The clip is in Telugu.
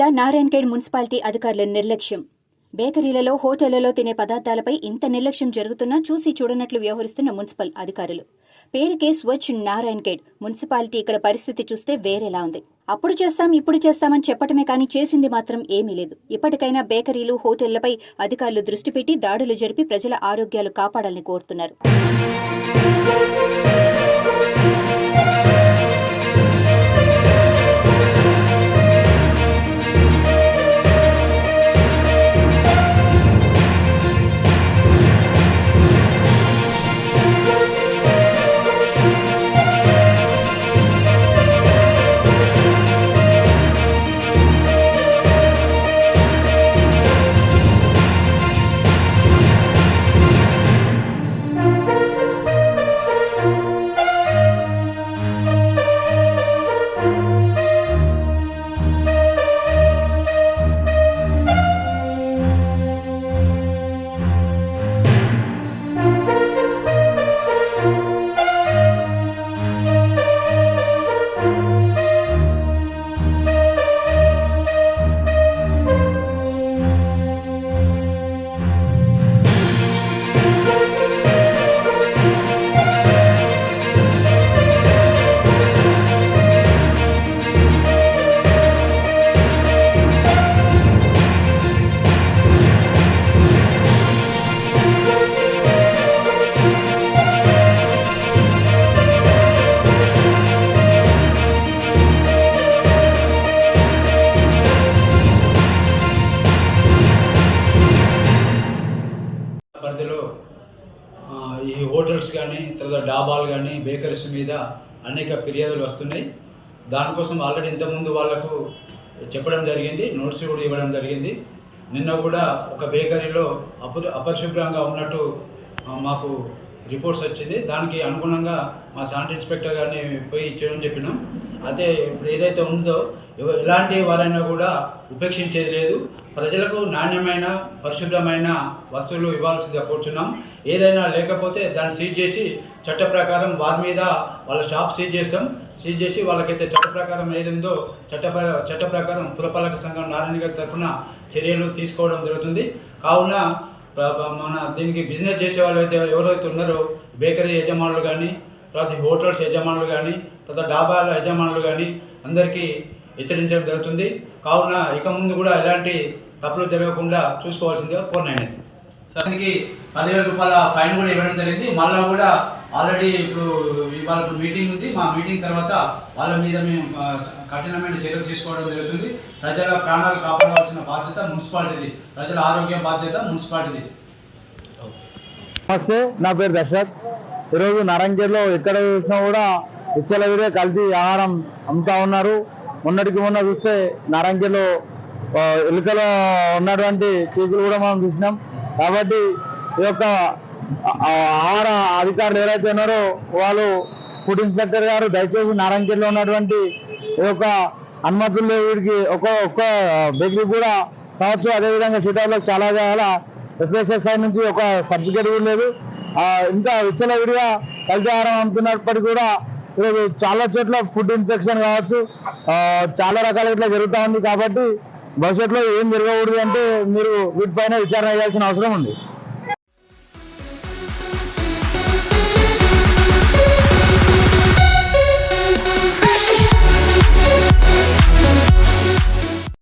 జిల్లా నారాయణఖేడ్ మున్సిపాలిటీ అధికారుల నిర్లక్ష్యం. బేకరీలలో, హోటళ్లలో తినే పదార్థాలపై ఇంత నిర్లక్ష్యం జరుగుతున్నా చూసి చూడనట్లు వ్యవహరిస్తున్న మున్సిపల్ అధికారులు. పేరుకే స్వచ్ఛ నారాయణఖేడ్ మున్సిపాలిటీ, ఇక్కడ పరిస్థితి చూస్తే వేరేలా ఉంది. అప్పుడు చేస్తాం, ఇప్పుడు చేస్తామని చెప్పటమే కానీ చేసింది మాత్రం ఏమీ లేదు. ఇప్పటికైనా బేకరీలు, హోటళ్లపై అధికారులు దృష్టి పెట్టి దాడులు జరిపి ప్రజల ఆరోగ్యాలు కాపాడాలని కోరుతున్నారు. పరిధిలో ఈ హోటల్స్ కానీ, తర్వాత డాబాలు కానీ, బేకరీస్ మీద అనేక ఫిర్యాదులు వస్తున్నాయి. దానికోసం ఆల్రెడీ ఇంతకుముందు వాళ్లకు చెప్పడం జరిగింది, నోట్స్ కూడా ఇవ్వడం జరిగింది. నిన్న కూడా ఒక బేకరీలో అపరిశుభ్రంగా ఉన్నట్టు మాకు రిపోర్ట్స్ వచ్చింది. దానికి అనుగుణంగా మా శానిటరీ ఇన్స్పెక్టర్ గారిని పోయి ఇచ్చేయడం చెప్పినాం. అయితే ఇప్పుడు ఏదైతే ఉందో ఎలాంటి వారైనా కూడా ఉపేక్షించేది లేదు. ప్రజలకు నాణ్యమైన, పరిశుభ్రమైన వస్తువులు ఇవ్వాల్సిందిగా కోరుచున్నాం. ఏదైనా లేకపోతే దాన్ని సీజ్ చేసి చట్ట ప్రకారం వారి మీద వాళ్ళ షాప్ సీజ్ చేసి వాళ్ళకైతే చట్ట ప్రకారం ఏదిందో చట్ట ప్రకారం పురపాలక సంఘం నారాయణఖేడ్ తరఫున చర్యలు తీసుకోవడం జరుగుతుంది. కావున మన దీనికి బిజినెస్ చేసే వాళ్ళు అయితే ఎవరైతే ఉన్నారో, బేకరీ యజమానులు కానీ, తర్వాత హోటల్స్ యజమానులు కానీ, తర్వాత డాబాల యజమానులు కానీ అందరికీ హెచ్చరించడం జరుగుతుంది. కావున ఇక ముందు కూడా ఎలాంటి తప్పులు జరగకుండా చూసుకోవాల్సిందిగా కోరినాయి. దానికి 10,000 రూపాయల ఫైన్ కూడా ఇవ్వడం జరిగింది. మళ్ళీ కూడా ఆల్రెడీ ఇవాళ మీటింగ్ ఉంది. మా మీటింగ్ తర్వాత వాళ్ళ మీద మేము కఠినమైన చర్యలు తీసుకోవడం జరుగుతుంది. ప్రజల ప్రాణాలు కాపాడవలసిన బాధ్యత మున్సిపాలిటీది, ప్రజల ఆరోగ్య బాధ్యత మున్సిపాలిటీది. నమస్తే, నా పేరు దశరథ్. ఈరోజు నారాయణఖేడ్లో ఎక్కడ చూసినా కూడా విచ్చలవిడిగా కల్తీ ఆహారం అమ్ముతా ఉన్నారు. మొన్న చూస్తే నారాయణఖేడ్లో ఎలుకలో ఉన్నటువంటి కేకులు కూడా మనం చూసినాం. కాబట్టి ఈ యొక్క ఆహార అధికారులు ఎవరైతే ఉన్నారో వాళ్ళు, ఫుడ్ ఇన్స్పెక్టర్ గారు దయచేసి నారాయణఖేడ్లో ఉన్నటువంటి ఈ యొక్క అనుమతులు వీడికి ఒక్క బేకరీ కూడా కావచ్చు. అదేవిధంగా సిటీలో చాలా ఎఫ్ఎస్ఎస్ఐ నుంచి ఒక సర్టిఫికేట్ కూడా లేదు. ఇంకా విచ్చలవిడిగా కల్తీ ఆహారం అమ్ముతున్నప్పటికీ కూడా ఈరోజు చాలా చోట్ల ఫుడ్ ఇన్ఫెక్షన్ కావచ్చు, చాలా రకాల ఇట్లా జరుగుతూ ఉంది. కాబట్టి భవిష్యత్తులో ఏం జరగకూడదు అంటే మీరు వీటిపైన విచారణ చేయాల్సిన అవసరం ఉంది.